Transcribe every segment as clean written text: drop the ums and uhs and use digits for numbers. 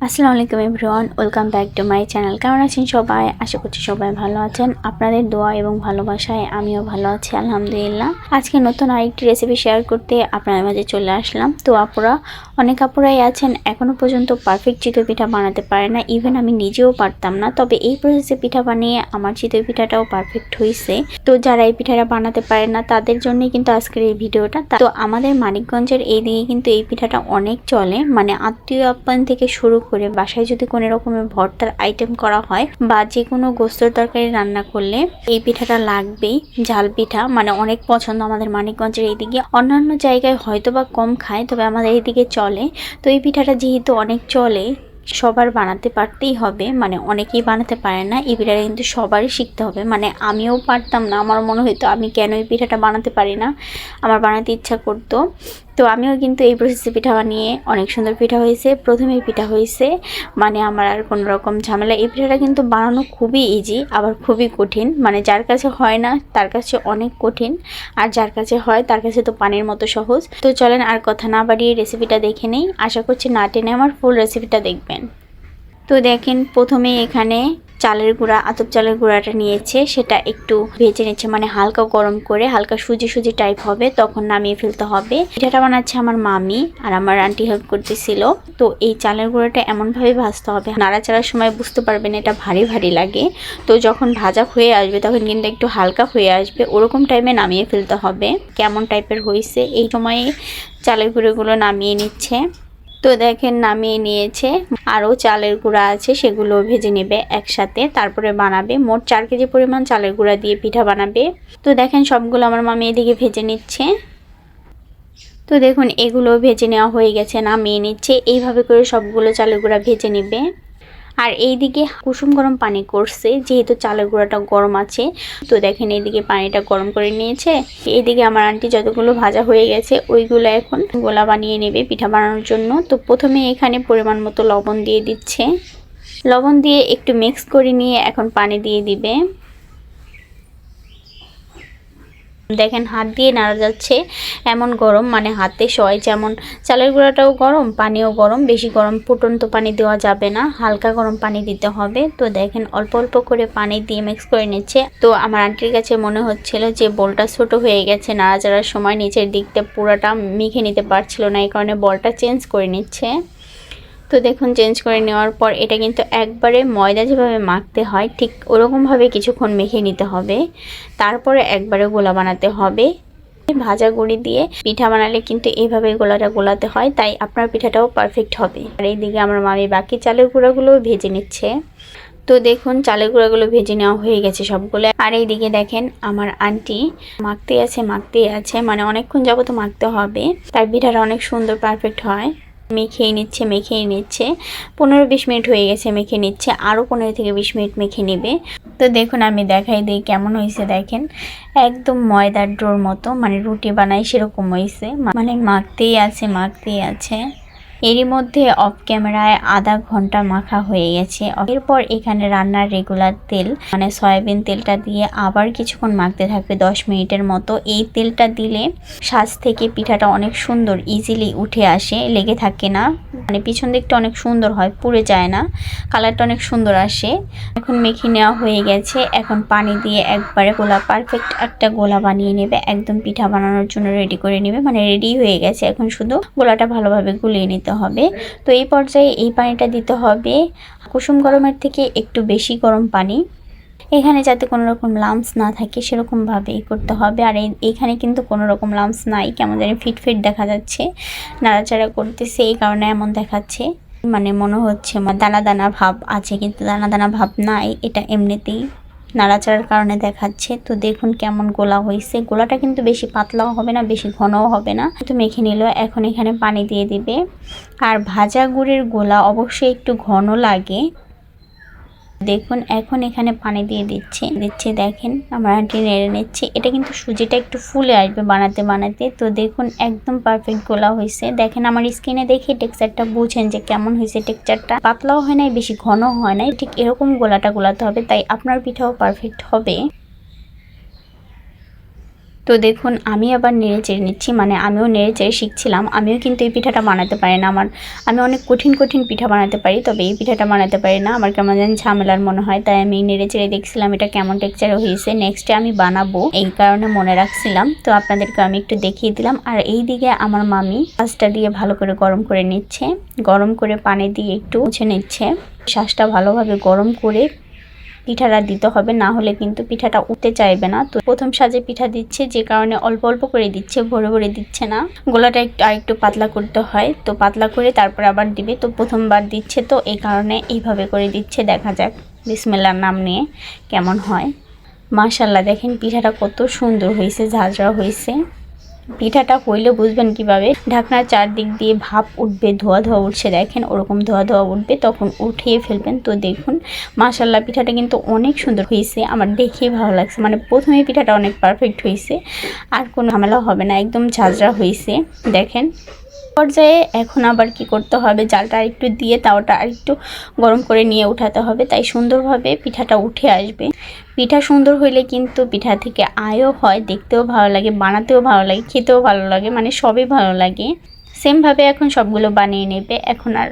আসসালামু আলাইকুম everyone, welcome back to my channel. কেমন আছেন সবাই? আশা করছি সবাই ভালো আছেন। আপনাদের দোয়া এবং ভালোবাসায় আমিও ভালো আছি আলহামদুলিল্লাহ। আজকে নতুন আরেকটি রেসিপি শেয়ার করতে আপনাদের মাঝে চলে আসলাম। তো অনেক আপুরাই আছেন এখনও পর্যন্ত পারফেক্ট চিতই পিঠা বানাতে পারে না। ইভেন আমি নিজেও পারতাম না, তবে এই প্রসেসে পিঠা বানিয়ে আমার চিতই পিঠাটাও পারফেক্ট হয়েছে। তো যারা এই পিঠাটা বানাতে পারে না তাদের জন্যই কিন্তু আজকের এই ভিডিওটা। তো আমাদের মানিকগঞ্জের এই দিকে কিন্তু এই পিঠাটা অনেক চলে, মানে আত্মীয় আপ্যায়ন থেকে শুরু করে বাসায় যদি কোনো রকমের ভর্তার আইটেম করা হয় বা যে কোনো গোস্তের তরকারি রান্না করলে এই পিঠাটা লাগবেই। ঝাল পিঠা মানে অনেক পছন্দ আমাদের মানিকগঞ্জের এইদিকে। অন্যান্য জায়গায় হয়তো বা কম খায়, তবে আমাদের এইদিকে চলে। তো এই পিঠাটা যেহেতু অনেক চলে, সবার বানাতে পারতেই হবে, মানে অনেকেই বানাতে পারে না। এই পিঠাটা কিন্তু সবারই শিখতে হবে। মানে আমিও পারতাম না, আমার মনে হতো আমি কেন এই পিঠাটা বানাতে পারি না, আমার বানাতে ইচ্ছা করতো। তো আমিও কিন্তু এই প্রসেসে পিঠা বানিয়ে অনেক সুন্দর পিঠা হয়েছে। প্রথমেই পিঠা হয়েছে, মানে আমার আর কোনো রকম ঝামেলা। এই পিঠাটা কিন্তু বানানো খুবই ইজি, আবার খুবই কঠিন। মানে যার কাছে হয় না তার কাছে অনেক কঠিন, আর যার কাছে হয় তার কাছে তো পানির মতো সহজ। তো চলেন আর কথা না বাড়িয়ে রেসিপিটা দেখে নেই। আশা করছি না টেনে আমার ফুল রেসিপিটা দেখবেন। তো দেখেন, প্রথমে এখানে চালের গুঁড়া, আতপ চালের গুঁড়াটা নিয়েছে, সেটা একটু ভেজে নিচ্ছে, মানে হালকা গরম করে হালকা সুজি সুজি টাইপ হবে তখন নামিয়ে ফেলতে হবে। পিঠাটা বানাচ্ছে আমার মামি, আর আমার আন্টি হেল্প করতেছিল। তো এই চালের গুঁড়াটা এমনভাবে ভাজতে হবে, নাড়াচাড়ার সময় বুঝতে পারবেন এটা ভারী ভারী লাগে। তো যখন ভাজা হয়ে আসবে তখন কিন্তু একটু হালকা হয়ে আসবে, ওরকম টাইমে নামিয়ে ফেলতে হবে। কেমন টাইপের হয়েছে এই সময়ে চালের গুঁড়োগুলো নামিয়ে নিচ্ছে। তো দেখেন নামিয়ে নিয়েছে, আরও চালের গুঁড়া আছে সেগুলো ভেজে নেবে একসাথে, তারপরে বানাবে। মোট 4 কেজি পরিমাণ চালের গুঁড়া দিয়ে পিঠা বানাবে। তো দেখেন সবগুলো আমার মামি এদিকে ভেজে নিচ্ছে। তো দেখুন এগুলো ভেজে নেওয়া হয়ে গেছে, নামিয়ে নিচ্ছে। এইভাবে করে সবগুলো চালের গুঁড়া ভেজে নেবে। আর এইদিকে কুসুম গরম পানি করছে, যেহেতু চালের গুঁড়াটা গরম আছে। তো দেখেন এইদিকে পানিটা গরম করে নিয়েছে। এইদিকে আমার আন্টি যতগুলো ভাজা হয়ে গেছে ওইগুলো এখন গোলা বানিয়ে নেবে পিঠা বানানোর জন্য। তো প্রথমে এখানে পরিমাণ মতো লবণ দিয়ে দিচ্ছে। লবণ দিয়ে একটু মিক্স করে নিয়ে এখন পানি দিয়ে দিবে। দেখেন হাত দিয়ে নাড়া যাচ্ছে, এমন গরম, মানে হাতে সয়। যেমন চালের গুঁড়াটাও গরম, পানিও গরম। বেশি গরম ফুটন্ত পানি দেওয়া যাবে না, হালকা গরম পানি দিতে হবে। তো দেখেন অল্প অল্প করে পানি দিয়ে মিক্স করে নিচ্ছে। তো আমার আন্টির কাছে মনে হচ্ছিল যে বলটা ছোট হয়ে গেছে, নাড়াচাড়ার সময় নিচের দিকটা পুরাটা মেখে নিতে পারছিল না, এই কারণে বলটা চেঞ্জ করে নিচ্ছে। তো দেখুন চেঞ্জ করে নেওয়ার পর এটা কিন্তু একবারে ময়দা যেভাবে মাখতে হয় ঠিক ওরকমভাবে কিছুক্ষণ মেখে নিতে হবে, তারপরে একবারে গোলা বানাতে হবে। ভাজা গুঁড়ি দিয়ে পিঠা বানালে কিন্তু এইভাবে গোলাটা গোলাতে হয়, তাই আপনার পিঠাটাও পারফেক্ট হবে। আর এইদিকে আমার মামি বাকি চালের গুঁড়াগুলো ভেজে নিচ্ছে। তো দেখুন চালের গুঁড়াগুলো ভেজে নেওয়া হয়ে গেছে সবগুলো। আর এইদিকে দেখেন আমার আন্টি মাখতেই আছে, মানে অনেকক্ষণ যাবত মাখতে হবে, তাই পিঠাটা অনেক সুন্দর পারফেক্ট হয়। মেখেই নিচ্ছে 15-20 মিনিট হয়ে গেছে মেখে নিচ্ছে, আরও 15 থেকে 20 মিনিট মেখে নেবে। তো দেখুন আমি দেখাই দিই কেমন হয়েছে। দেখেন একদম ময়দার ডোর মতো, মানে রুটি বানাই সেরকম হয়েছে, মানে মাখতেই আছে। এরই মধ্যে অফ ক্যামেরায় আধা ঘন্টা মাখা হয়ে গেছে। এরপর এখানে রান্নার রেগুলার তেল, মানে সয়াবিন তেলটা দিয়ে আবার কিছুক্ষণ মাখতে থাকবে 10 মিনিটের মতো। এই তেলটা দিলে সাজ থেকে পিঠাটা অনেক সুন্দর ইজিলি উঠে আসে, লেগে থাকে না, মানে পিছন দিকটা অনেক সুন্দর হয়, পুড়ে যায় না, কালারটা অনেক সুন্দর আসে। এখন মেখে নেওয়া হয়ে গেছে, এখন পানি দিয়ে একবারে গোলা পারফেক্ট একটা গোলা বানিয়ে নেবে, একদম পিঠা বানানোর জন্য রেডি করে নেবে, মানে রেডি হয়ে গেছে। এখন শুধু গোলাটা ভালোভাবে গুলিয়ে নিতে হবে। তো এই পর্যায়ে এই পানিটা দিতে হবে কুসুম গরমের থেকে একটু বেশি গরম পানি, এখানে যাতে কোনো রকম লাম্পস না থাকে সেরকমভাবেই করতে হবে। আর এইখানে কিন্তু কোনো রকম লাম্পস নাই, কেমন জানি ফিট দেখা যাচ্ছে, নাড়াচাড়া করতেছে এই কারণে এমন দেখাচ্ছে, মানে মনে হচ্ছে দানা দানা ভাব আছে, কিন্তু দানা দানা ভাব নাই, এটা এমনিতেই নাড়াচাড়ার কারণে দেখাচ্ছে। তো দেখুন কেমন গোলা হয়েছে। গোলাটা কিন্তু বেশি পাতলাও হবে না, বেশি ঘনও হবে না। তো মেখে নিল, এখন এখানে পানি দিয়ে দিবে। আর ভাজা গুড়ের গোলা অবশ্যই একটু ঘন লাগে। দেখুন এখন এখানে পানি দিয়ে দিচ্ছে দেখেন আমার আন্টি নেড়ে নিচ্ছে। এটা কিন্তু সুজিটা একটু ফুলে আসবে বানাতে। তো দেখুন একদম পারফেক্ট গোলা হয়েছে। দেখেন আমার স্কিনে দেখে টেক্সচারটা বুঝেন যে কেমন হয়েছে। টেক্সচারটা পাতলাও হয় নাই, বেশি ঘন হয় নাই, ঠিক এরকম গোলাটা গোলাতে হবে, তাই আপনার পিঠাও পারফেক্ট হবে। তো দেখুন আমি আবার নেড়ে চেড়ে নিচ্ছি, মানে আমিও নেড়ে চেড়ে শিখছিলাম। আমিও কিন্তু এই পিঠাটা বানাতে পারি না। আমি অনেক কঠিন কঠিন পিঠা বানাতে পারি, তবে এই পিঠাটা বানাতে পারি না। আমার কেমন যেন ঝামেলার মনে হয়, তাই আমি নেড়ে চেড়ে দেখছিলাম এটা কেমন টেক্সচার হয়েছে। নেক্সটে আমি বানাবো, এই কারণে মনে রাখছিলাম। তো আপনাদেরকে আমি একটু দেখিয়ে দিলাম। আর এই দিকে আমার মামি শাঁসটা দিয়ে ভালো করে গরম করে নিচ্ছে, গরম করে পানি দিয়ে একটু মুছে নিচ্ছে। শাঁসটা ভালোভাবে গরম করে পিঠাটা দিতে হবে, না হলে কিন্তু পিঠাটা উঠতে চাইবে না। তো প্রথম সাজে পিঠা দিচ্ছে, যে কারণে অল্প অল্প করে দিচ্ছে, ভরে ভরে দিচ্ছে না। গোলাটা আরেকটু পাতলা করতে হয়, তো পাতলা করে তারপর আবার দিবে। তো প্রথমবার দিচ্ছে, তো এই কারণে এইভাবে করে দিচ্ছে। দেখা যাক বিসমিল্লাহর নাম নিয়ে কেমন হয়। মাশাআল্লাহ দেখেন পিঠাটা কত সুন্দর হয়েছে, ঝাঁঝরা হয়েছে। পিঠাটা হইলে বুঝবেন কিভাবে, ঢাকনার চারদিক দিয়ে ভাপ উঠবে, ধোয়া ধোয়া উঠছে, দেখেন ওরকম ধোয়া ধোয়া উঠবে, তখন উঠিয়ে ফেলবেন। তো দেখুন মাশাআল্লাহ পিঠাটা কিন্তু অনেক সুন্দর হয়েছে, আমার দেখেই ভালো লাগছে। মানে প্রথমে পিঠাটা অনেক পারফেক্ট হয়েছে, আর কোনো ঝামেলা হবে না, একদম ঝাঁঝরা হয়েছে দেখেন। পর্যায়ে এখন আবার কি করতে হবে, জালটা আরেকটু দিয়ে তাওয়াটা আরেকটু গরম করে নিয়ে উঠাতে হবে, তাই সুন্দরভাবে পিঠাটা উঠে আসবে। পিঠা সুন্দর হইলে কিন্তু পিঠা থেকে আয়ও হয়, দেখতেও ভালো লাগে, বানাতেও ভালো লাগে, খেতেও ভালো লাগে, মানে সবই ভালো লাগে। সেমভাবে এখন সবগুলো বানিয়ে নেবে। এখন আর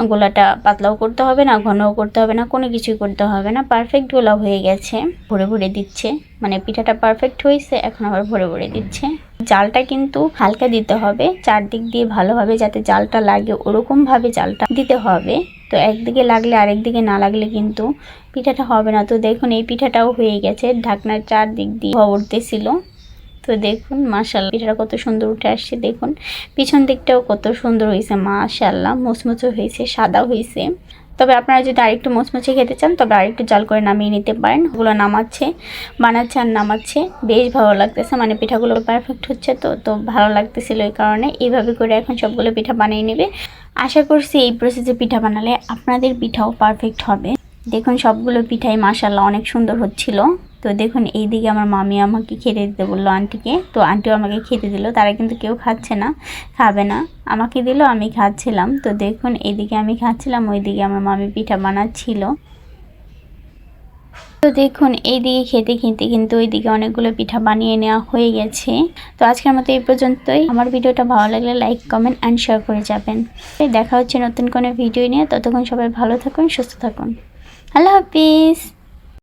গোলাটা পাতলাও করতে হবে না, ঘনও করতে হবে না, কোনো কিছুই করতে হবে না, পারফেক্ট গোলা হয়ে গেছে। ভরে ভরে দিচ্ছে, মানে পিঠাটা পারফেক্ট হয়েছে, এখন আবার ভরে ভরে দিচ্ছে। জালটা কিন্তু হালকা দিতে হবে, চারদিক দিয়ে ভালোভাবে যাতে জালটা লাগে ওরকমভাবে জালটা দিতে হবে। তো একদিকে লাগলে আরেকদিকে না লাগলে কিন্তু পিঠাটা হবে না। তো দেখুন এই পিঠাটাও হয়ে গেছে, ঢাকনার চারদিক দিয়ে উঠতেছিল। তো দেখুন মাশাআল্লাহ পিঠাটা কত সুন্দর উঠে আসছে। দেখুন পিছন দিকটাও কত সুন্দর হয়েছে, মাশাআল্লাহ মুচমুচে হয়েছে, সাদা হয়েছে। তবে আপনারা যদি আরেকটু মুচমুচে খেতে চান তবে আরেকটু জাল করে নামিয়ে নিতে পারেন। ওগুলো বানাচ্ছে আর নামাচ্ছে, বেশ ভালো লাগতেছে, মানে পিঠাগুলো পারফেক্ট হচ্ছে। তো ভালো লাগতেছিল, এই কারণে এইভাবে করে এখন সবগুলো পিঠা বানিয়ে নেবে। আশা করছি এই প্রসেসে পিঠা বানালে আপনাদের পিঠাও পারফেক্ট হবে। দেখুন সবগুলো পিঠাই মাশাআল্লাহ অনেক সুন্দর হচ্ছিল। তো দেখুন এইদিকে আমার মামি আমাকে খেতে দিতে বললো আন্টিকে, তো আন্টিও আমাকে খেতে দিল। তারা কিন্তু কেউ খাচ্ছে না, খাবে না, আমাকে দিল, আমি খাচ্ছিলাম। তো দেখুন এইদিকে আমি খাচ্ছিলাম, ওইদিকে আমার মামি পিঠা বানাচ্ছিল। তো দেখুন এইদিকে খেতে খেতে কিন্তু ওইদিকে অনেকগুলো পিঠা বানিয়ে নেওয়া হয়ে গেছে। তো আজকের মতো এই পর্যন্তই। আমার ভিডিওটা ভালো লাগলে লাইক, কমেন্ট অ্যান্ড শেয়ার করে যাবেন। দেখা হচ্ছে নতুন কোনো ভিডিও নিয়ে। ততক্ষণ সবাই ভালো থাকুন, সুস্থ থাকুন। আল্লাহ হাফিজ।